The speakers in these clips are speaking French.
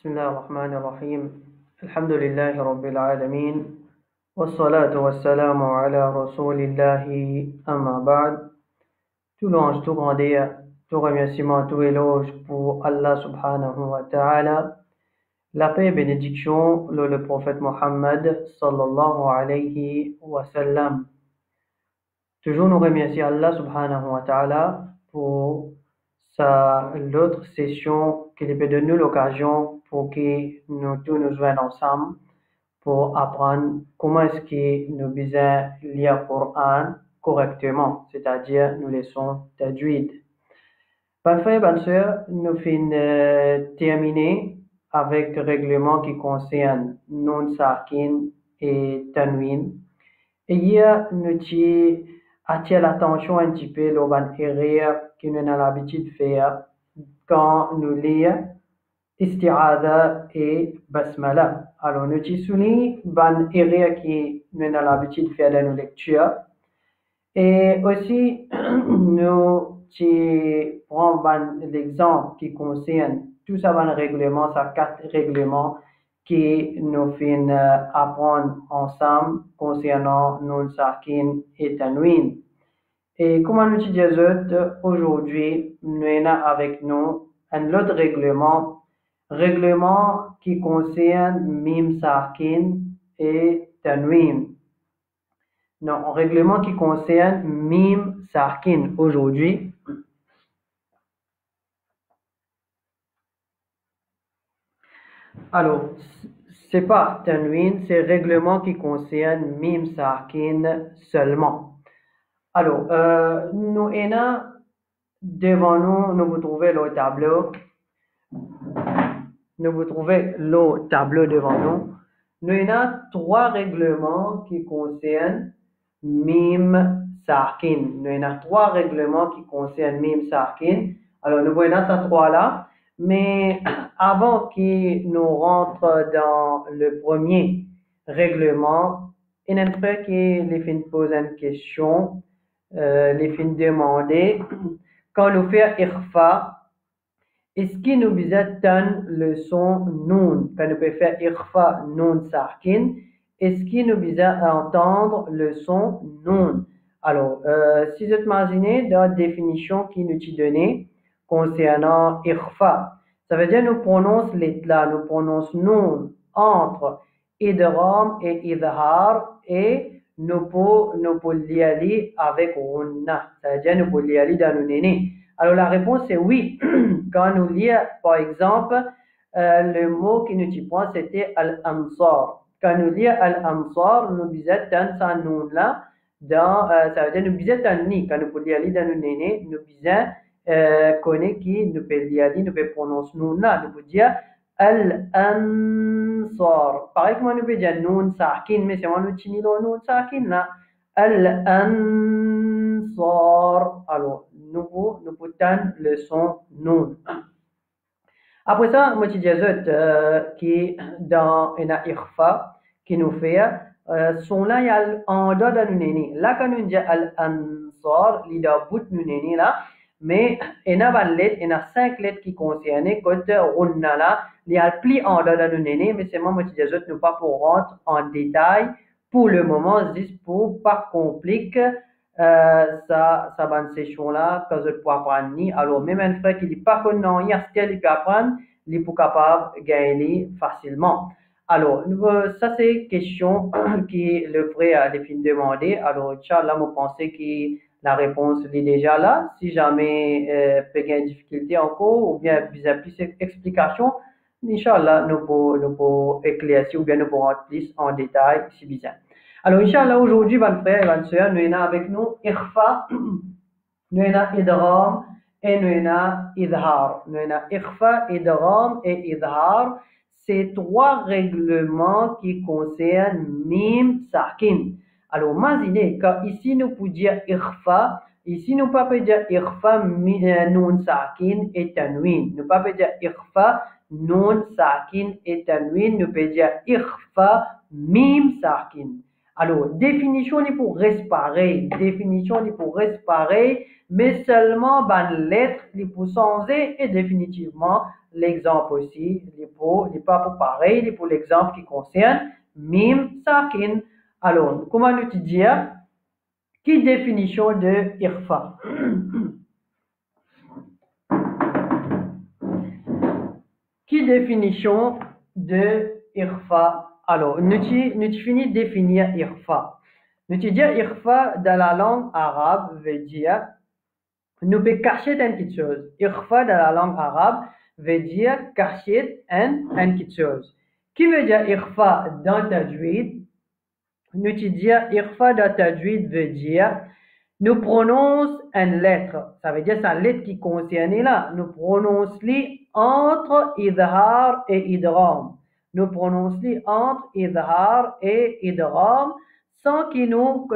بسم الله الرحمن الرحيم الحمد لله رب العالمين والصلاة والسلام على رسول الله أما بعد. Tout louange, tout grandeur, tout remerciement, tout éloge pour Allah subhanahu wa ta'ala. La paix et bénédiction le prophète Mohammed sallallahu alayhi wa sallam. Toujours nous remercier Allah subhanahu wa ta'ala pour l'autre session qui peut donner l'occasion pour que nous tous nous joignent ensemble pour apprendre comment est-ce que nous besoin lire le Coran correctement, c'est-à-dire nous laissons tajwid. Bonne frère, bonne sœur, nous finissons terminer avec le règlement qui concerne Nun Sakin et Tanwin. Et hier, nous attiré l'attention un petit peu aux erreurs que nous avons l'habitude de faire quand nous lisons Isti'adha et Basmala. Alors, nous soulignons les erreurs que nous avons l'habitude de faire dans nos lectures. Et aussi, nous prenons l'exemple qui concerne tout ça, le règlement, ça 4 règlements que nous finissons apprendre ensemble concernant Nun Sakin et Tanwin. Et comment nous disons aujourd'hui, nous avons avec nous un autre règlement qui concerne Mim Sakin et Tanwin. Non, un règlement qui concerne Mim Sakin aujourd'hui. Alors, c'est pas Tanwin, c'est un règlement qui concerne Mim Sakin seulement. Alors, nous avons devant nous vous trouvez le tableau. Vous trouvez le tableau devant nous. Nous avons 3 règlements qui concernent Mim Sakin. Nous avons 3 règlements qui concernent Mim Sakin. Alors, nous voyons ces 3 là. Mais avant que nous rentrons dans le premier règlement, il y a un frère qui les pose une question, les fin demander, quand nous faisons Ikhfa, est-ce que nous besoin le son Nun? Quand nous pouvons faire Ikhfa Nun Sakin, est-ce que nous besoin entendre le son Nun? Alors, si vous imaginez dans la définition qui nous est donnée concernant Ikhfa, ça veut dire nous prononçons l'étla, nous prononçons Nun entre Idram et Idhar et nous pouvons lire avec Runna, ça veut dire nous pouvons lire dans nos nénés. Alors la réponse est oui. Quand nous lisons, par exemple, le mot qui nous y prend, c'était Al-Ansar. Quand nous lisons Al-Ansar, nous disons dans ce nom-là, ça veut dire nous disons dans ni. Quand nous pouvons lire dans nos nénés, nous disons connaître qui nous peut lire, nous peut prononcer nom-là. Nous pouvons dire Al-Ansar. Pareil comme nous pouvons dire Nun Sakin, mais c'est moi nous chini le Nun Sakin là. Al-Ansar. Alors, nous pouvons le son Nun. Après ça, moi je dis qui dans une Ikhfa qui nous fait son là il y a en dehors de nous néni. Là quand nous dit Al-Ansar, il y a bout nous néni là, mais il y a 20 lettres, il y a 5 lettres qui concernent côté Runna là, il y a plus en dehors de nous néni, mais c'est moi je dis nous pas pour rentrer en détail pour le moment, juste pour pas compliquer ça bonne session là que je peux apprendre ni. Alors même un frère qui dit pas que non il y a style il peut apprendre il est capable de gagner facilement. Alors ça c'est question qui le frère a demandé. Alors Inch'Allah moi pensez que la réponse est déjà là. Si jamais peut gagner difficulté encore ou bien plus explication, Inch'Allah nous pouvons éclaircir ou bien nous pourrons plus en détail si besoin. Alors, Inch'Allah, aujourd'hui, mes frères et mes sœurs, nous avons avec nous Ikhfa, nous avons Idram et nous avons Idhar. Nous avons Ikhfa, Idram et Idhar. C'est 3 règlements qui concernent Mim Sakin. Alors, imaginez, quand ici nous pouvons dire Ikhfa, ici nous ne pouvons pas dire Ikhfa Nun Sakin et Tanwin. Nous ne pouvons pas dire Ikhfa Nun Sakin et Tanwin. Nous pouvons dire Ikhfa Mim Sakin. Alors, définition est pour respirer. Définition est pour respirer, mais seulement ban lettre les pour changer et définitivement l'exemple aussi, les pas pour pareil, les pour l'exemple qui concerne mim sakin. Alors, comment nous dire? Qui définition de irfa? Qui définition de irfa? Alors, nous finis de définir irfa. Nous dire irfa dans la langue arabe veut dire nous peut cacher une petite chose. Irfa dans la langue arabe veut dire cacher une petite chose. Qui veut dire irfa dans tajwid? Nous dire irfa dans tajwid veut dire nous prononce une lettre. Ça veut dire sa lettre qui concerne là. Nous prononce les entre idhar et idram. Nous prononce les entre idhar et idram sans qu'il nous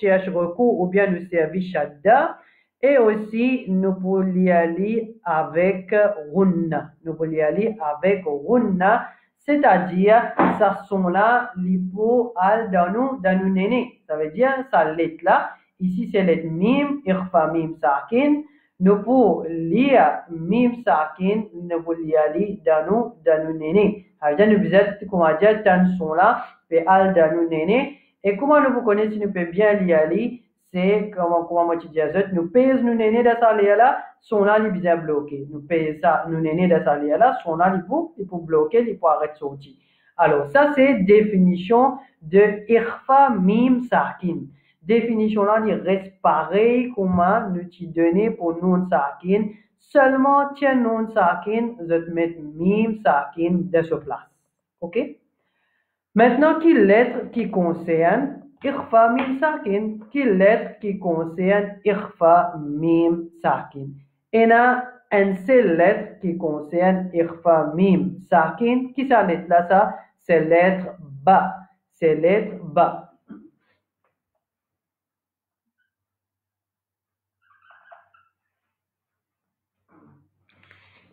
cherche recours ou bien nous service shadda. Et aussi, nous pouvons y aller avec runna. Nous pouvons y aller avec runna, c'est-à-dire, ça sont là, l'hypo al dans nous néné. Ça veut dire, ça lettre là. Ici, c'est lettre mim, irfa mim sakin. Nous pouvons lire mim sakin, nous pouvons y aller dans nous néné. Ça veut dire, nous besoin, comment dire, tant sont là, et al dans nous néné. Et comment nous connaissons si nous pouvons bien y aller? C'est comment moi tu dis nous pèse nous néné dans sa là sont là les bien bloqués nous pèse ça nous néné dans sa là sont là il faut bloquer il faut arrêter sortir. Alors ça c'est définition de irfa mim sakin. Définition là il reste pareil comment nous t'y donner pour non sakin seulement tiens non sakin je mettre mim sakin de ce place. OK? Maintenant qui lettre qui concerne إخفاء ميم ساكن quelle lettre qui concerne إخفاء ميم ساكن هنا une seule lettre qui concerne إخفاء ميم ساكن qui ça lettre là ça c'est lettre ba c'est lettre ba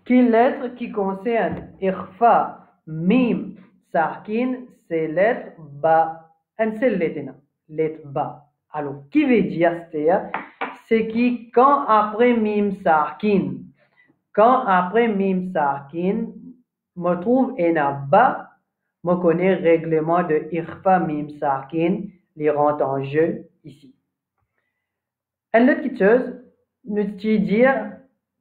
quelle lettre qui concerne إخفاء ميم ساكن c'est lettre ba une seule lettre ba. Alors, qui veut dire c'est qui quand après mim sakin, me trouve un ba, me connaît règlement de irfa mim sakin, les rentre en jeu ici. Une autre petite chose, nous dire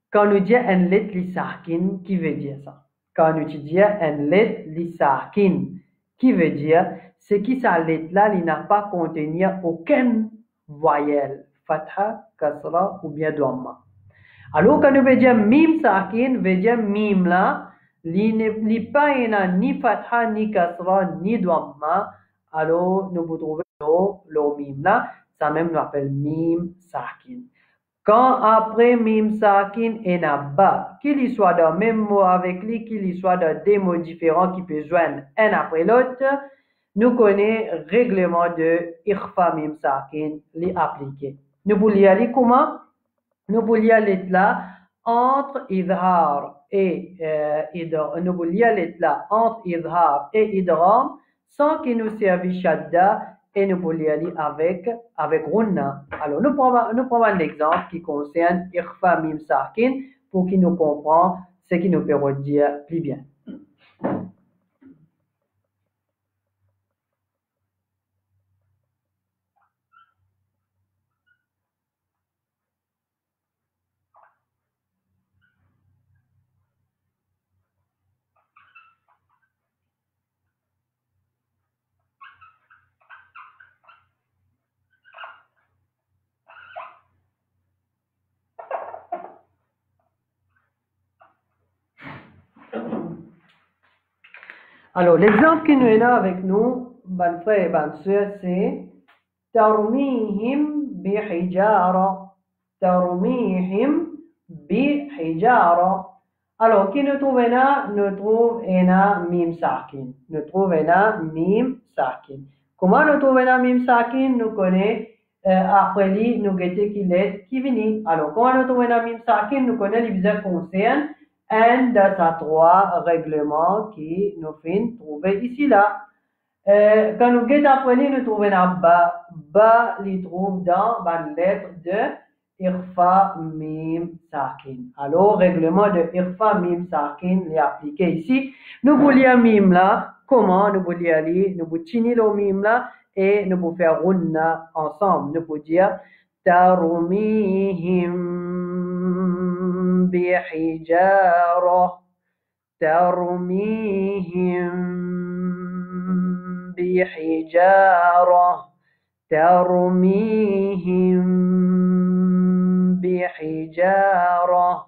quand nous dit une lettre li sakin, qui veut dire ça? Quand nous dit une lettre li sakin, qui veut dire c'est qui sa lettre là, il n'a pas contenir aucune voyelle, fatha, kasra ou bien dhamma. Alors quand nous veut dire mim sakin, veut dire mim là, il n'est pas ni fatha, ni kasra, ni dhamma. Alors nous vous trouvez le mim là, ça même nous appelle mim sakin. Quand après mim sakin et na ba, qu'il y soit dans le même mot avec lui, qu'il y soit dans des mots différents qui peuvent joindre un après l'autre, nous connaissons le règlement de irfa mim sakin, les appliquer. Nous pouvons y aller comment? Nous pouvons y aller là entre idhar et idram. Nous pouvons y aller là entre idhar et idram sans qu'il nous serve shadda et nous pouvons y aller avec runna. Alors nous prenons un exemple qui concerne irfa mim sakin pour qu'il nous comprenne ce qui nous permet de dire plus bien. Alors, l'exemple qui nous est là avec nous, ben frère et ben sœur, c'est Tarmihim bihijara. Tarmihim bihijara. Alors, qui nous trouve là? Nous trouve là mim sakin. Nous trouve là mim sakin. Comment nous trouve là mim sakin? Nous connaissons après lui, nous guettons qui est qui vient. Alors, comment nous trouve là mim sakin? Nous connaissons les visas concernent un de ces trois règlements qui nous fait trouver ici là. Quand nous guettons après, nous trouvons un ba. Ba, il trouve dans la lettre de Irfa Mim Sakin. Alors, règlement de Irfa Mim Sakin est appliqué ici. Nous voulons Mim là. Comment nous voulons aller? Nous voulons chiner le Mim là et nous voulons faire Runna ensemble. Nous voulons dire Tarumihim bihijara. ترميهم بحجارة ترميهم بحجارة.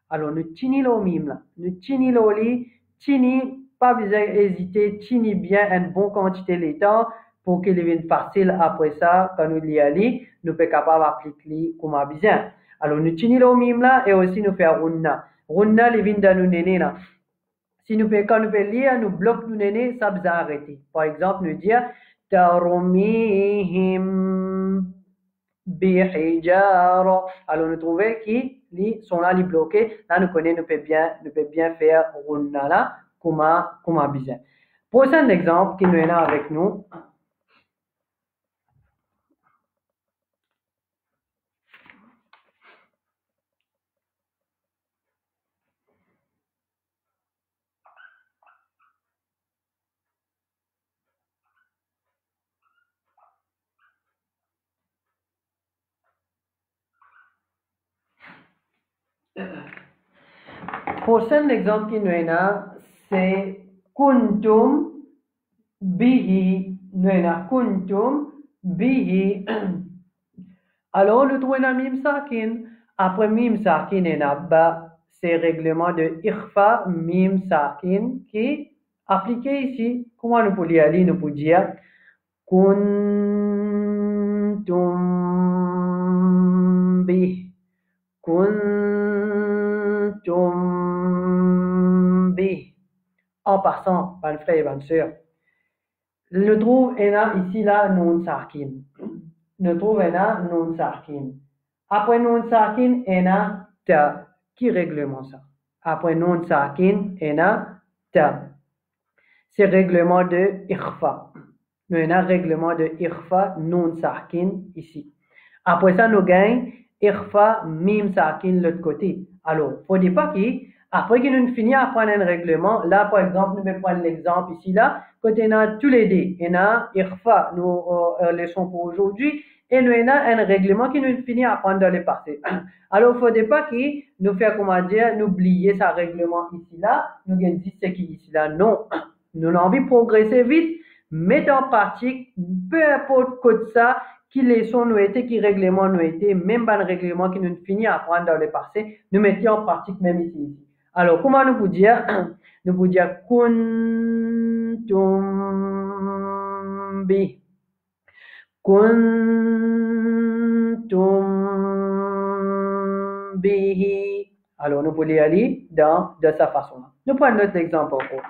Alors, nous tini le mime là. Nous tini le lit. Tini, pas besoin d'hésiter. Tini bien une bonne quantité de temps pour qu'il devienne facile après ça. Quand nous l'y allons, nous sommes capables d'appliquer comme à besoin. Alors, nous tini le mime là et aussi nous faire runna. Runna, les vins dans nous néné là. Si nous quand nous pouvons lire, nous bloquons nous néné, ça besoin arrêter. Par exemple, nous dire Tarumihim bihijara. Alors, nous trouvons qui sont là, les bloqués. Là, nous connaissons, nous pouvons bien faire runna là, comme à besoin. Prochain exemple qui nous est là avec nous. Prochain exemple qui nous est là, c'est kuntum bihi. Nous est là kuntum bihi. Alors, nous trouvons un mime sakin. Après mime sakin et ba, c'est règlement de irfa mime sakin qui est appliqué ici. Comment nous pouvons aller? Nous pouvons dire kuntum bih. Kuntum bih. En passant, ban frère et ban sœur, nous trouvons ici là non sakin. Nous trouvons non sakin. Après non sakin, il y a ta. Qui règlement ça? Après non sakin, il y a ta. C'est règlement de irfa. Nous avons règlement de irfa non sakin ici. Après ça, nous gagnons irfa mim sakin de l'autre côté. Alors, il ne faut dire pas qu'après que nous finissons à prendre un règlement, là, par exemple, nous allons prendre l'exemple ici, là, quand on a tous les deux, on a irfa, nous leçons pour aujourd'hui, et nous avons un règlement qui nous finit à prendre dans le passé. Alors, il ne faut pas que nous fassions, comment dire, nous oublier ce règlement ici, là, nous gagnons ce qui est ici, là. Non. Nous avons envie de progresser vite, mettre en pratique, peu importe que ça, qui leçon nous était, qui règlement nous était, même pas un règlement qui nous finit à prendre dans le passé, nous mettions en pratique même ici. Alors, comment nous pouvons dire? Nous pouvons dire kuntum bi. Kuntum bihi. Alors, nous pouvons y aller de sa façon. Nous prenons notre exemple encore.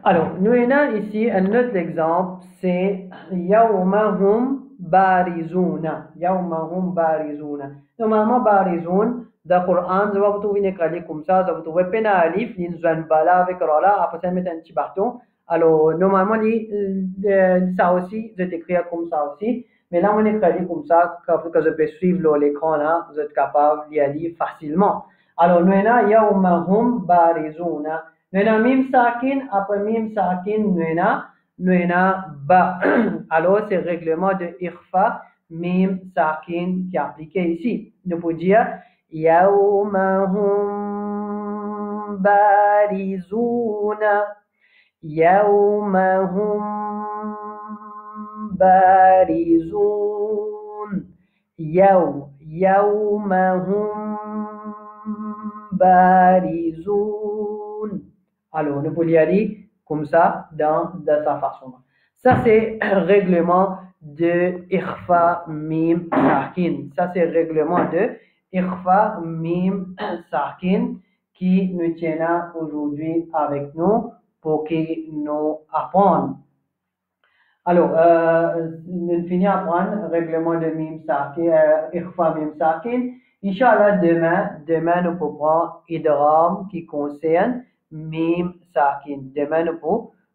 Alors, nous avons ici un autre exemple, c'est Yawmahum barizuna. Yawmahum barizuna. Normalement, barizun, dans le Coran, vous avez trouvé une école comme ça, vous avez trouvé pena alif, une zone bala avec rola, après ça, mettre un petit bâton. Alors, normalement, ça aussi, je t'écris comme ça aussi. Mais là, on écrit comme ça, que je peux suivre l'écran là, vous êtes capable d'y aller facilement. Alors, nous avons Yawmahum barizuna. Nous avons mim sakin, après mim sakin, nous avons ba. Alors, c'est le règlement de irfa, mim sakin qui est appliqué ici. Nous pouvons dire Yawmahum barizuna. Yawmahum barizun. Yawmahum barizun. Alors, nous pouvons y aller comme ça, de sa façon. Ça, c'est un règlement de Ikhfa Mim Sakin. Ça, c'est le règlement de Ikhfa Mim Sakin qui nous tient aujourd'hui avec nous pour qu'il nous apprenne. Alors, nous finissons à prendre le règlement de Mim Sakin, Ikhfa Mim Sakin. Inch'Allah, demain, nous pouvons prendre Idram qui concerne Mim Sakin. Demain,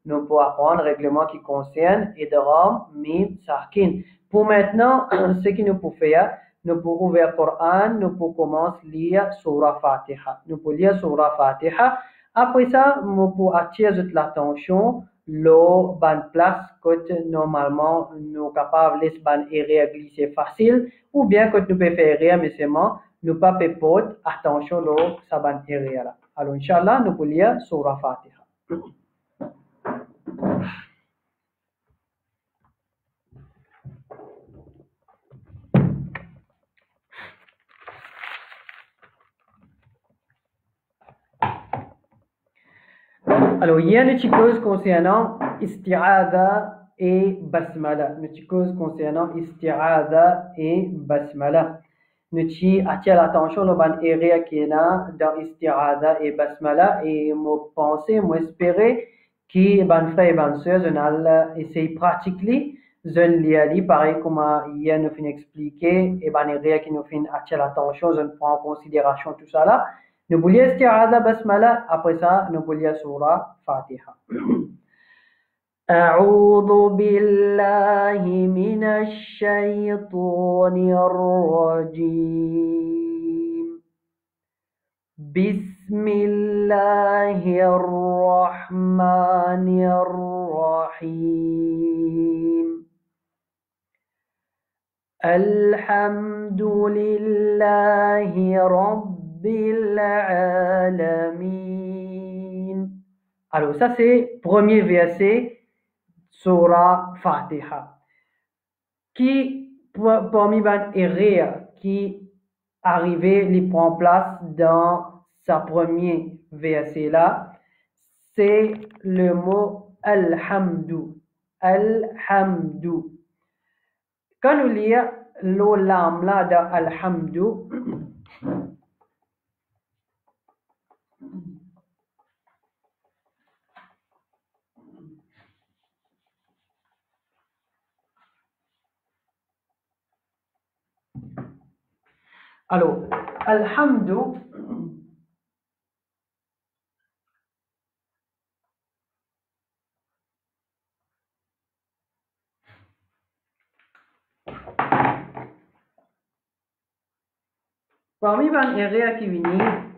nous pouvons apprendre le règlement qui concerne Idram Mim Sakin. Pour maintenant, ce que nous pouvons faire, nous pouvons ouvrir le Coran, nous pouvons commencer à lire Surah Fatiha. Nous pouvons lire Surah Fatiha. Après ça, nous pouvons attirer l'attention la bonne place que normalement nous sommes capables de laisser bonne area glisser facile ou bien que nous pouvons faire area mais seulement nous pas faire porte attention à sa bonne area là. Alors Inch'Allah nous pouvons lire Surah Fatiha. Alors, il y a une petite chose concernant Isti'adha et Basmala. Une petite chose concernant Isti'adha et Basmala. Nous attirons l'attention sur une area qui est dans Isti'adha et Basmala et moi penser, moi espérer que les frères et les sœurs vont essayer de pratiquer, vont lire, pareil comme hier nous finissons expliquer, et une area qui nous fait attirer l'attention, vont prendre en considération tout ça là. Nous voulons Isti'adha Basmala, après ça, nous voulons Surah Fatiha. أعوذ بالله من الشيطان الرجيم بسم الله الرحمن الرحيم الحمد لله رب العالمين. Alors ça c'est premier verset Surah Fatiha qui parmi les erreurs qui arrivaient les prend place dans sa premier verset là c'est le mot Alhamdu. Alhamdu. Quand nous lisons le lam là dans Alhamdu alors, Alhamdu, parmi les erreurs qui viennent,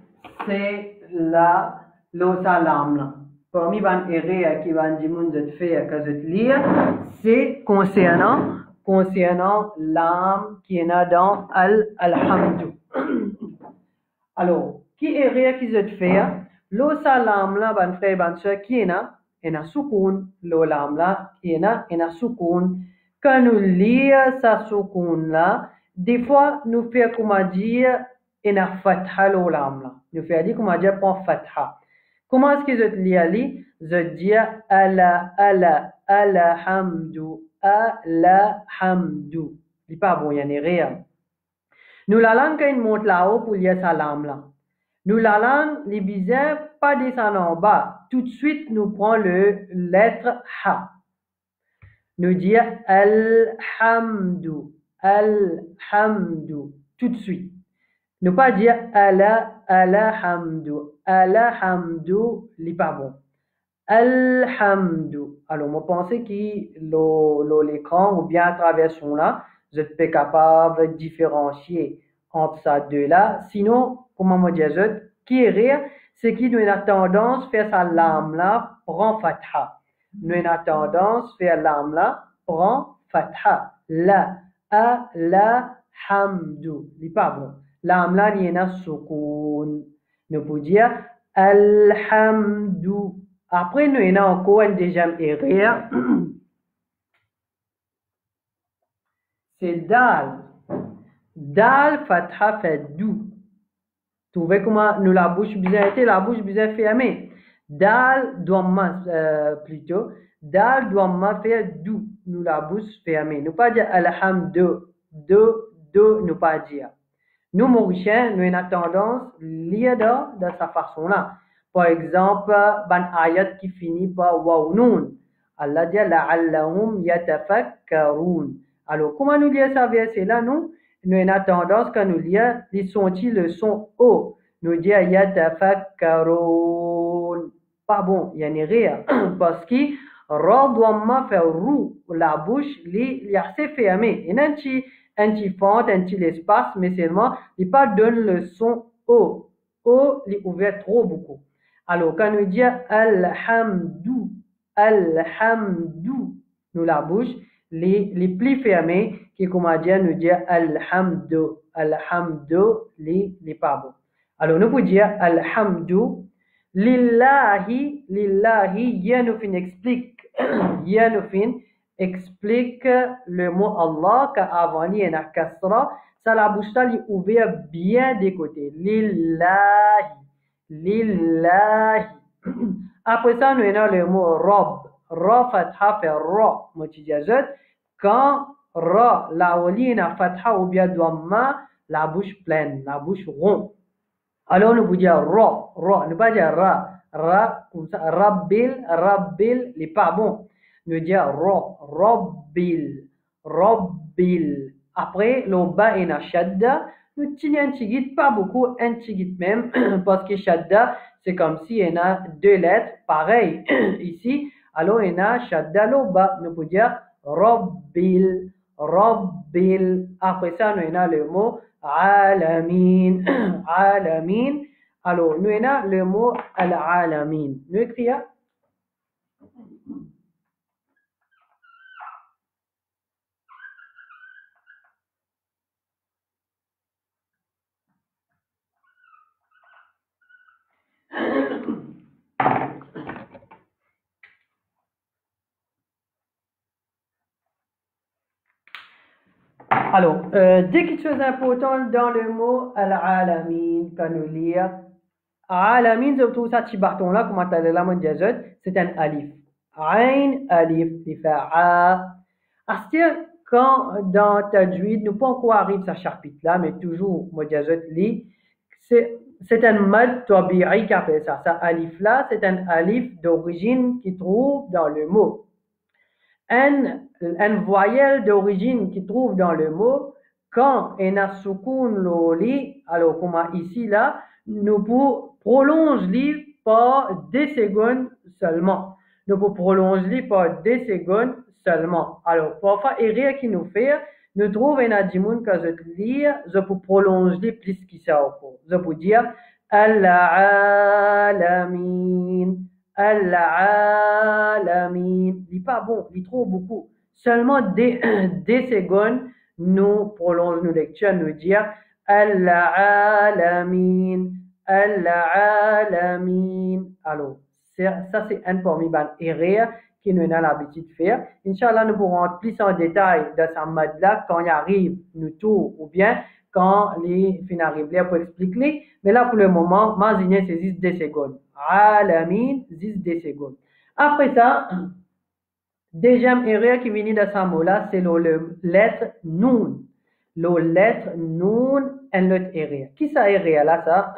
c'est le salam. Parmi les erreurs qui viennent faire que je lire, c'est concernant l'âme qui est dans Alhamdu. Alors, qui erreur qui je fais? Le salam là, ban frère, ban soeur, qui est là, soukoun. Le lam là, qui est là, soukoun. Quand nous lisons sa soukoun là, des fois, nous faisons comment dire, fatha le lam là. Nous faisons comment dire, pour fatha. Comment est-ce que je lis? Je dis alhamdu. Alhamdu. C'est pas bon, il y a une erreur. Nous la langue quand il monte là-haut pour lire salam là. Nous la langue, les bizarres, pas descendre en bas. Tout de suite, nous prenons le lettre ha. Nous disons alhamdu. Alhamdu. Tout de suite. Nous pas dire alhamdu. Alhamdu, c'est pas bon. Alhamdu. Alors, moi, pensez que l'écran ou bien à travers son là, vous êtes capable de différencier entre ces deux-là. Sinon, comment moi dire, qui est rire, c'est qu'il nous a tendance à faire sa lame là, prend fatha. Nous avons tendance à faire lame là, prend fatha. La, hamdu. C'est pas bon. Lame là, il y a soukoun. Nous pouvons dire alhamdu. Après, nous avons encore une deuxième erreur. C'est dal. Dal, fatha fait dou. Tu vois comment nous la bouche bizarre était, la bouche bizarre fermée. Dal dhamma plutôt. Dal dhamma fait dou. Nous la bouche fermée. Nous pas dire alhamdou. Do, nous pas dire. Nous, Mauriciens, nous avons tendance à lire de cette façon-là. Par exemple, ban ayat qui finit par wawnoun. Allah dit la'allahum yatafakkarun. Alors, comment nous lire ce verset-là, nous avons tendance quand nous lire, ils sont le son O. Nous dire yatafakkarun. Pas bon, il y a une rire. Parce que ra doit faire roux. La bouche, il est assez fermée. Et un petit fente, un petit espace, mais seulement, il pas donne le son O. O, il est ouvert trop beaucoup. Alors, quand nous disons alhamdou, alhamdou, nous la bouche, les plis fermés, qui comment dire, nous dire alhamdou, alhamdou, les pas bon. Alors, nous pouvons dire alhamdou, lillahi, lillahi, Yanufin explique, Yanufin explique le mot Allah qu'avant il y a une kasra, ça la bouche là est ouvert bien des côtés. Lillahi, lillahi. Après ça, nous avons le mot rob. Ra fatha fait ra, mutijazat. Quand ra, la olina fatha ou bien dhamma, la bouche pleine, la bouche ronde. Alors nous pouvons dire ra, ne pas dire ra, comme ça, rabbil, n'est pas bon. Nous dire rabbil. Après, le bas est un shadda. Nous tirons un tigit, pas beaucoup, un tigit même, parce que shadda, c'est comme si il y a deux lettres, pareil, ici. Alors, il y a shadda, le bas. Nous pouvons dire rabbil. Après ça, nous avons le mot alamin. Alamin. Alors, nous avons le mot al-alamin. Nous écrivons. Alors, dès quelque chose d'important dans le mot al-alamin, quand nous lisons, alamin, je trouve ça petit bâton là, comme tu là, mon c'est un alif. Ain, alif, il fait a. C'est-à-dire, quand dans Tajwid, nous pas encore arriver à ce chapitre là, mais toujours, mon lit, c'est un mad tabi'i qui appelle ça. Ça alif là, c'est un alif d'origine qui trouve dans le mot. Un voyelle d'origine qui trouve dans le mot, quand on a soukoun l'oli, alors comme ici là, nous pouvons prolonger par 2 secondes seulement. Nous pouvons prolonger par 2 secondes seulement. Alors, parfois, rien qui nous fait, nous trouvons un adimoun que je lis, je peux prolonger plus que ça. Je peux dire Al-Alamin. Al-Alamin. Il n'est pas bon, il est trop beaucoup. Seulement des secondes, nous prolongeons nos lectures, nous dire Al-Alamin. Al-Alamin. Alors, ça c'est un parmi les erreurs que nous avons l'habitude de faire. Inch'Allah, nous pourrons rentrer plus en détail dans ce mode-là quand il arrive, nous tout, ou bien quand les fins arrivent là pour expliquer. Mais là, pour le moment, Mazine, c'est 10 secondes. Alamin, 10 secondes. Après ça, deuxième erreur qui vient dans ce mot-là, c'est le lettre Noun. Le lettre Noun est l'autre erreur. Qui ça erreur là, ça?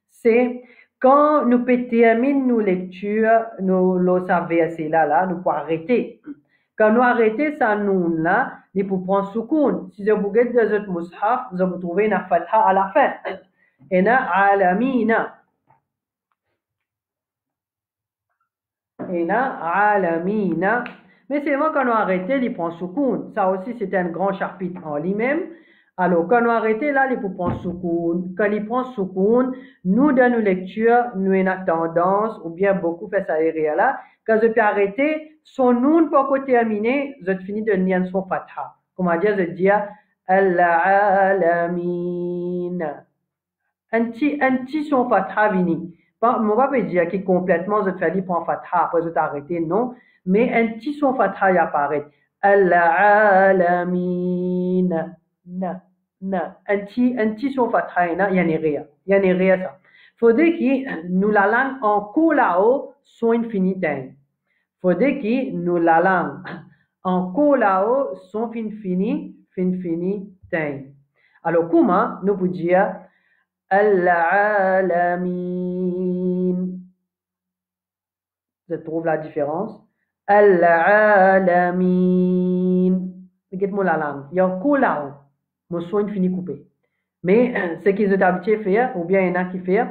C'est quand nous terminons nos lectures, nous verset là, nous pouvons arrêter. Quand nous arrêtons ça Noun là, nous pouvons prendre soukoun. Si vous regardez dans votre mushaf, vous allez trouver une fatha à la fin. Et na alamina. Alamina. Mais c'est vraiment quand on arrête, il prend soukoun. Ça aussi, c'est un grand chapitre en lui-même. Alors, quand on arrête là, il prend soukoun. Quand il prend soukoun, nous, dans nos lectures, nous avons tendance, ou bien beaucoup fait ça là, quand je peux arrêter, son noun pas terminé, je finis de lire son fatha. Comment dire, je dis Al-Alamin. Un petit son fatha vini. On ne va pas dire que complètement, je fais prendre fatha, après je t'arrêter, non. Mais un petit son fatha y apparaît. Al-Alamin. Un petit son fatha, il y a rien. Il y a rien ça. Faudrait que nous la langue en colao son infini tem. Faudrait que nous la langue en colao son fin fini tem. Alors, comment nous pouvons dire Al-Alamin? Je trouve la différence. Al-Alamin. Regarde-moi la langue. Il y a un colao. Mon son fini coupé. Mais ce qu'ils ont habitué à faire, ou bien il y en a qui font,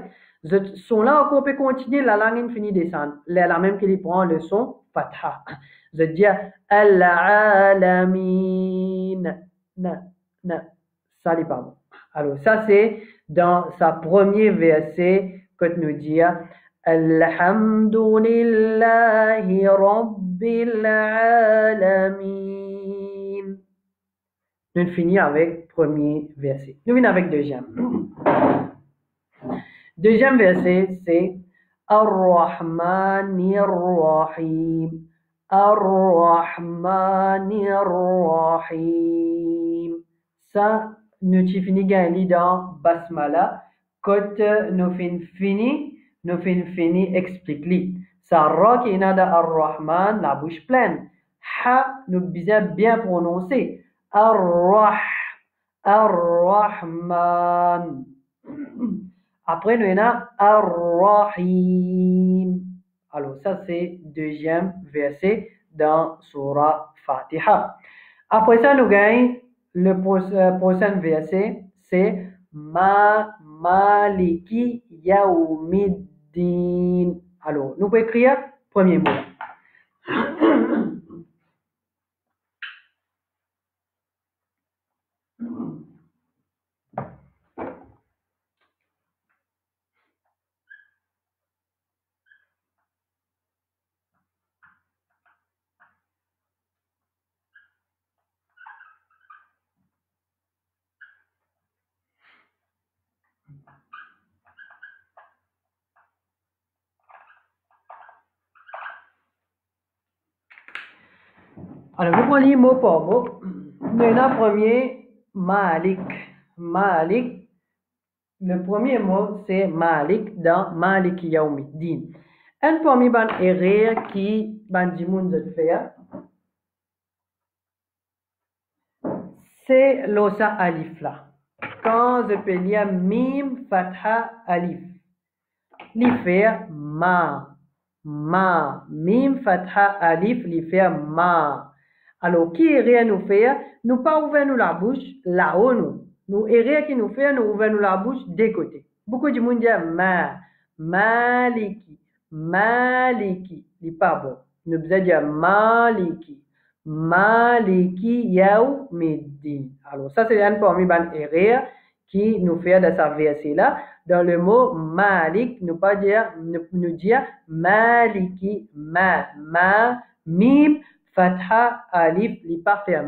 sont là encore peut continuer la langue infinie descendre. La même qu'il prend le son fatha. Je dis Al-Alamin. Non, ça n'est pas bon. Alors, ça c'est dans sa premier verset que nous dit Alhamdulillahi Rabbil Alamin. Nous finissons avec premier verset. Nous venons avec deuxième. Deuxième verset, c'est Ar-Rahmanir Rahim. Ar-Rahmanir Rahim. Ça, nous finissons dans Basmala. Quand nous finissons explique-li. Ça, ra qui est dans Ar-Rahman, la bouche pleine. Ha, nous devons bien prononcer. Ar-Rahman. Après, nous avons Ar-Rahim. Alors, ça, c'est deuxième verset dans Surah Fatiha. Après ça, nous gagnons le prochain verset, c'est Maliki Yawmiddin. Alors, nous pouvons écrire premier mot. Alors, nous prenons mot par mot. Nous avons premier Malik. Malik. Le premier mot, c'est Malik dans Malik Yawmiddin. Un premier ban erreur qui ban dimoun de faire, c'est l'osa alif là. Quand je peux lire mim fatha alif, li faire ma, mim fatha alif, li faire ma. Alors, qui erreur nous fait? Nous pas ouvert nous la bouche là-haut nous. Nous erreur qui nous fait, nous ouvert nous la bouche des côtés. Beaucoup de monde dit maliki, n'est pas bon. Nous devons dire maliki yawmiddin. Alors ça c'est un parmi les erreurs qui nous fait de sa verset là. Dans le mot malik, nous pas dire nous dire maliki mim fatha alif, il pas faire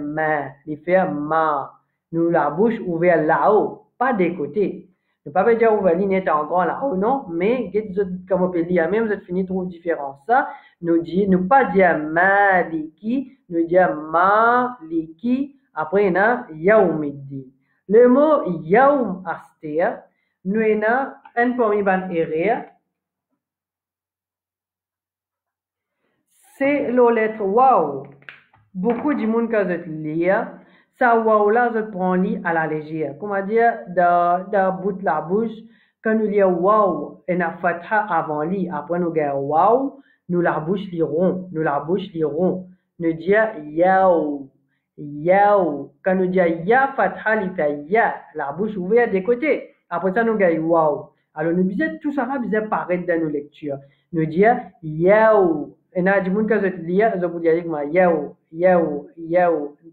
il fait ma. Nous la bouche ouverte là-haut, pas des côtés. Ne pas dire ouvert ligne encore là-haut, non, mais comme on peut lire, même vous fini trouve différence. Ça, nous pas dire maliki, nous dire maliki, après on a yawmiddin. Le mot yawm aster, nous avons un premier ban erreur. C'est la lettre waouh. Beaucoup de monde quand je lis, ça waouh là je prends lit à la légère. Comment dire dans bout la bouche quand nous lisons waouh et na fatha avant lit, après nous gagnons waouh, nous la bouche lirons, nous dire yaou. Quand nous disons ya fatha li fait ya, la bouche ouverte des côtés. Après ça nous gagnons waouh. Alors nous disons tout ça là bizarre paraître dans nos lectures. Nous dire yaou. Et là, du monde que je lis, je vous dis moi yaou,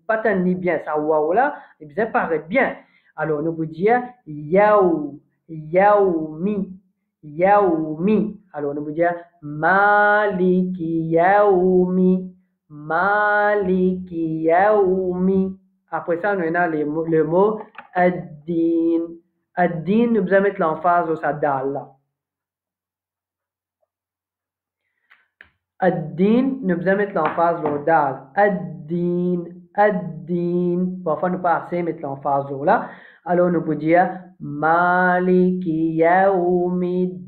pas tant ni bien ça waouh là, et bien paraît bien. Alors nous vous dire yaou, yaoumi. Alors nous vous dire maliki yaoumi. Après ça, nous avons le mot ad-din. Ad-din, nous allons mettre l'emphase au sadal là. Ad-din, nous allons mettre l'emphase au dal. Ad-din. Parfois, nous pas assez mettre l'emphase au là. Alors, nous pouvons dire Maliki Yawmiddin.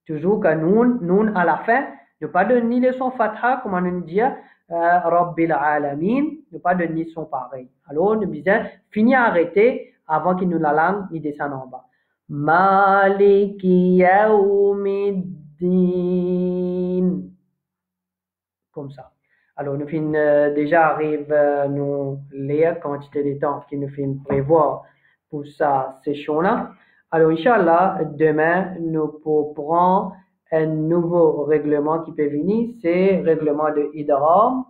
Toujours que nun à la fin, ne pas donner le son fatha, comme on dit, Rabbil Alamin, ne pas donner son pareil. Alors, nous disons, fini arrêter avant que nous la langue y descende en bas. Maliki Yawmiddin. Comme ça. Alors, nous fin déjà arrive nous lire quantité de temps qui nous fin prévoir pour sa session-là. Alors, Inch'Allah, demain, nous pourrons un nouveau règlement qui peut venir, c'est règlement de Idram,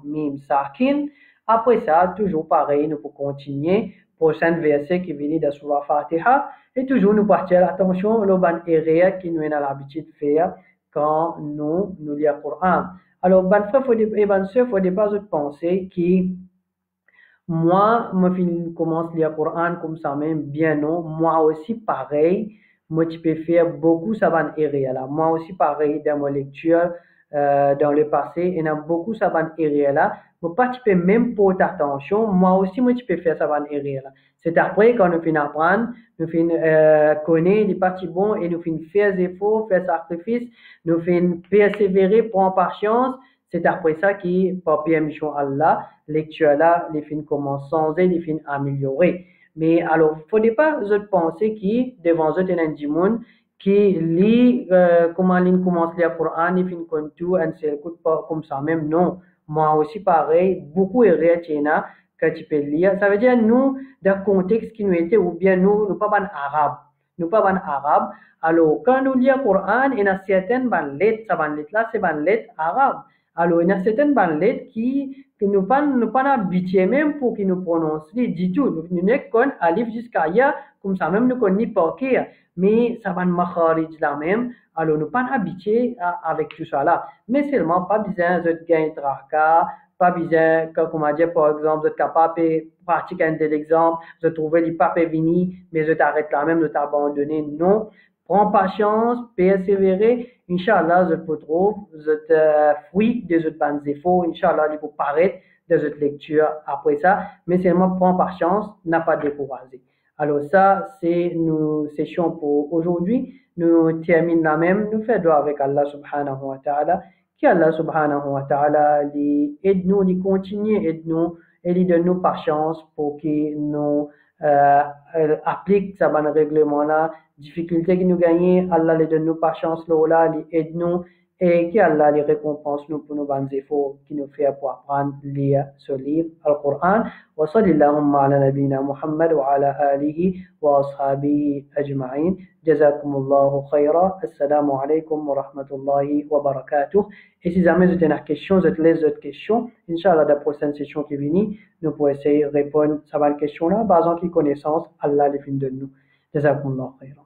Mim, Sakin. Après ça, toujours pareil, nous pouvons continuer. Prochain verset qui vient de Surah Fatiha. Et toujours nous partir l'attention au ban area qui nous avons l'habitude de faire quand nous lisons le Coran. Alors, ban frère et ban sœur, il faut pas penser que moi, je commence à lire le Coran comme ça même, bien non. Moi aussi, pareil, moi, je peux faire beaucoup ça ban area là. Moi aussi, pareil, dans ma lecture, dans le passé, il y a beaucoup ça ban area là. Moi, pas tu peux même porter attention. Moi aussi, moi, tu peux faire ça ban area là. C'est après, quand nous finissons apprendre, nous finissons connaître les parties bons et nous finissons faire des efforts, faire sacrifices, nous finissons persévérer, prendre patience. C'est après ça qui, par permission Allah, lecture là, les films commencent à changer, les films améliorer. Mais alors, faut pas penser qui devant eux il y a du monde qui lit comment ils commencent à lire le Coran, ils finissent comme tout, et ne écoute pas comme ça même. Non, moi aussi pareil, beaucoup erreurs que tu peux lire. Ça veut dire nous, dans le contexte qui nous était, ou bien nous pas ban arabe. Nous pas ban arabe. Alors, quand nous lisons le Coran, il y a certaines lettres, ça ban lettres là, c'est ban lettres arabes. Alors, il y a certaines lettres qui nous pas habitués même pour qu'ils nous prononcent du tout. Nous n'est qu'un alif jusqu'à ya, comme ça même nous connaissons pas qu'il mais ça va nous makharij là même. Alors, nous pas habitués avec tout ça là. Mais seulement, pas besoin de gagner traka, pas besoin, comme on dit, par exemple, de capable de pratiquer un tel exemple, de trouver les papes venir, mais je t'arrête là même, de t'abandonner. Non. Prends patience, persévérer. Inch'Allah, je te trouve, je te fruit des autres bandes défauts. Inch'Allah, il faut paraître des autres lectures après ça. Mais seulement prends patience, n'a pas découragé. Alors ça, c'est nos sessions pour aujourd'hui. Nous terminons la même. Nous faisons avec Allah subhanahu wa ta'ala. Que Allah subhanahu wa ta'ala aide-nous, il continue, aide-nous et il donne-nous patience pour que nous applique ce bon règlement-là. Difficulté que nous gagnons, Allah les donne-nous patience, là, il aide-nous et qu'Allah les récompense nous pour nos bons efforts qui nous fait pour apprendre lire ce livre, le Coran. Wa sallallahu ala nabina Muhammad wa ala alihi wa ashabihi ajma'in. Jazakumullahu khayra. Assalamu alaikum wa rahmatullahi wa barakatuh. Et si jamais vous avez une question, vous avez d'autres questions, Inch'Allah, la prochaine session qui vient, nous pourrons essayer de répondre à cette question-là, basant sur connaissance, Allah les films de nous. Jazakumullahu khayra.